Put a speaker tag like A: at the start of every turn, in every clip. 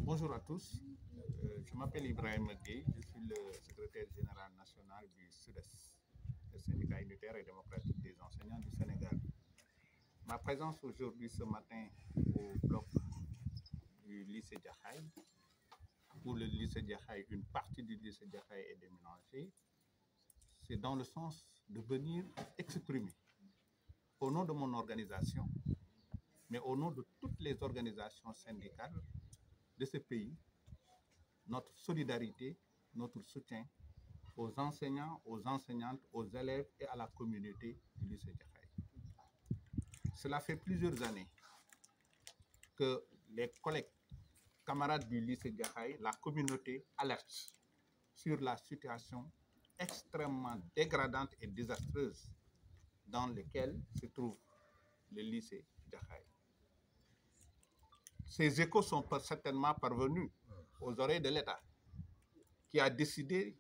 A: Bonjour à tous, je m'appelle Ibrahim Gueye, je suis le secrétaire général national du SUDES, le syndicat unitaire et démocratique des enseignants du Sénégal. Ma présence aujourd'hui ce matin au bloc du lycée Jaxaay, où le lycée Jaxaay, une partie du lycée Jaxaay est déménagée, c'est dans le sens de venir exprimer au nom de mon organisation, mais au nom de toutes les organisations syndicales de ce pays, notre solidarité, notre soutien aux enseignants, aux enseignantes, aux élèves et à la communauté du lycée Jaxaay. Cela fait plusieurs années que les collègues, camarades du lycée Jaxaay, la communauté alerte sur la situation extrêmement dégradante et désastreuse dans laquelle se trouve le lycée Jaxaay. Ces échos sont certainement parvenus aux oreilles de l'État, qui a décidé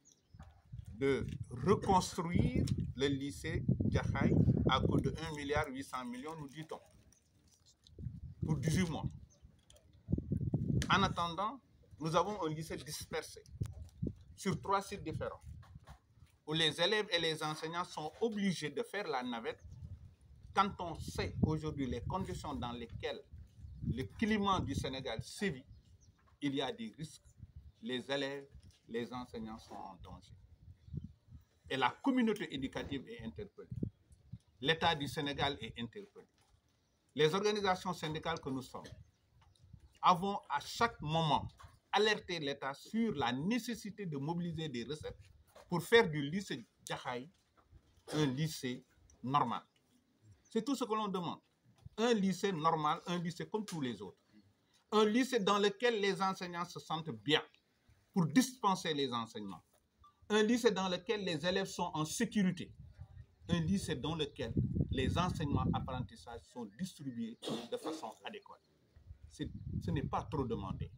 A: de reconstruire le lycée Jaxaay à coût de 1,8 milliard, nous dit-on, pour 18 mois. En attendant, nous avons un lycée dispersé sur 3 sites différents, où les élèves et les enseignants sont obligés de faire la navette. Quand on sait aujourd'hui les conditions dans lesquelles le climat du Sénégal sévit, il y a des risques. Les élèves, les enseignants sont en danger. Et la communauté éducative est interpellée. L'État du Sénégal est interpellé. Les organisations syndicales que nous sommes avons à chaque moment alerté l'État sur la nécessité de mobiliser des recettes pour faire du lycée Jaxaay un lycée normal. C'est tout ce que l'on demande. Un lycée normal, un lycée comme tous les autres. Un lycée dans lequel les enseignants se sentent bien pour dispenser les enseignements. Un lycée dans lequel les élèves sont en sécurité. Un lycée dans lequel les enseignements apprentissages sont distribués de façon adéquate. Ce n'est pas trop demandé.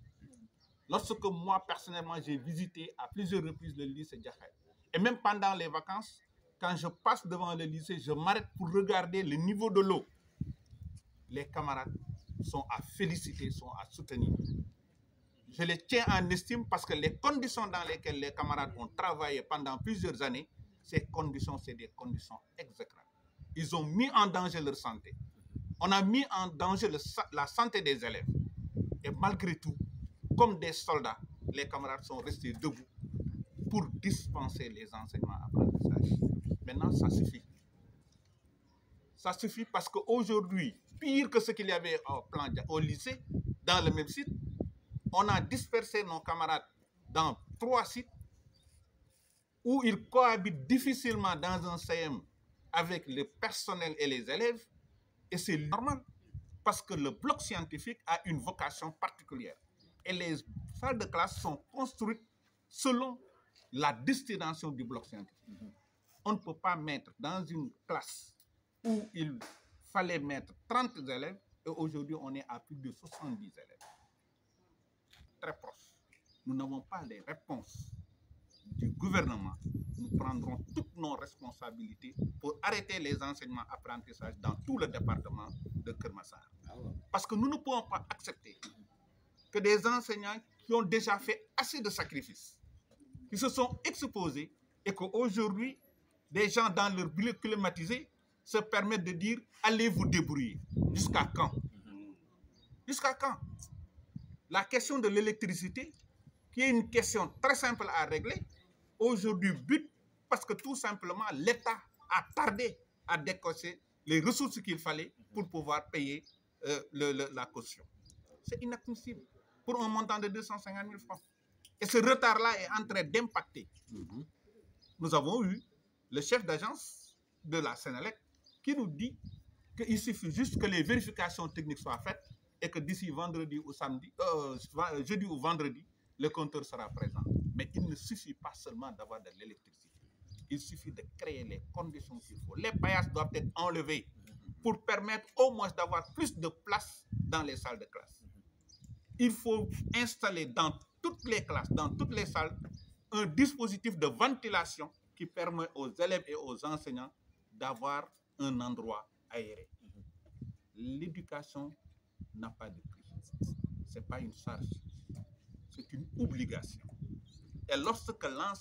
A: Lorsque moi, personnellement, j'ai visité à plusieurs reprises le lycée Jaxaay, et même pendant les vacances, quand je passe devant le lycée, je m'arrête pour regarder le niveau de l'eau. Les camarades sont à féliciter, sont à soutenir. Je les tiens en estime parce que les conditions dans lesquelles les camarades ont travaillé pendant plusieurs années, ces conditions, c'est des conditions exécrables. Ils ont mis en danger leur santé. On a mis en danger la santé des élèves. Et malgré tout, comme des soldats, les camarades sont restés debout pour dispenser les enseignements apprentissages. Maintenant, ça suffit. Ça suffit parce qu'aujourd'hui, pire que ce qu'il y avait au lycée, dans le même site, on a dispersé nos camarades dans 3 sites où ils cohabitent difficilement dans un CM avec le personnel et les élèves. Et c'est normal parce que le bloc scientifique a une vocation particulière. Et les salles de classe sont construites selon la destination du bloc scientifique. On ne peut pas mettre dans une classe où il fallait mettre 30 élèves et aujourd'hui on est à plus de 70 élèves. Très proche. Nous n'avons pas les réponses du gouvernement. Nous prendrons toutes nos responsabilités pour arrêter les enseignements apprentissages dans tout le département de Keur Massar. Parce que nous ne pouvons pas accepter que des enseignants qui ont déjà fait assez de sacrifices, qui se sont exposés et qu'aujourd'hui, des gens dans leur milieu climatisé se permettent de dire « allez vous débrouiller ». Jusqu'à quand? Jusqu'à quand? La question de l'électricité, qui est une question très simple à régler, aujourd'hui bute parce que tout simplement l'État a tardé à décocher les ressources qu'il fallait pour pouvoir payer la caution. C'est inadmissible pour un montant de 250 000 francs. Et ce retard-là est en train d'impacter. Nous avons eu le chef d'agence de la Sénélec qui nous dit qu'il suffit juste que les vérifications techniques soient faites et que d'ici vendredi ou samedi, jeudi ou vendredi, le compteur sera présent. Mais il ne suffit pas seulement d'avoir de l'électricité. Il suffit de créer les conditions qu'il faut. Les paillasses doivent être enlevés pour permettre au moins d'avoir plus de place dans les salles de classe. Il faut installer dans toutes les classes, dans toutes les salles, un dispositif de ventilation qui permet aux élèves et aux enseignants d'avoir un endroit aéré. L'éducation n'a pas de prix. Ce n'est pas une charge. c'est une obligation. Et lorsque l'enseignant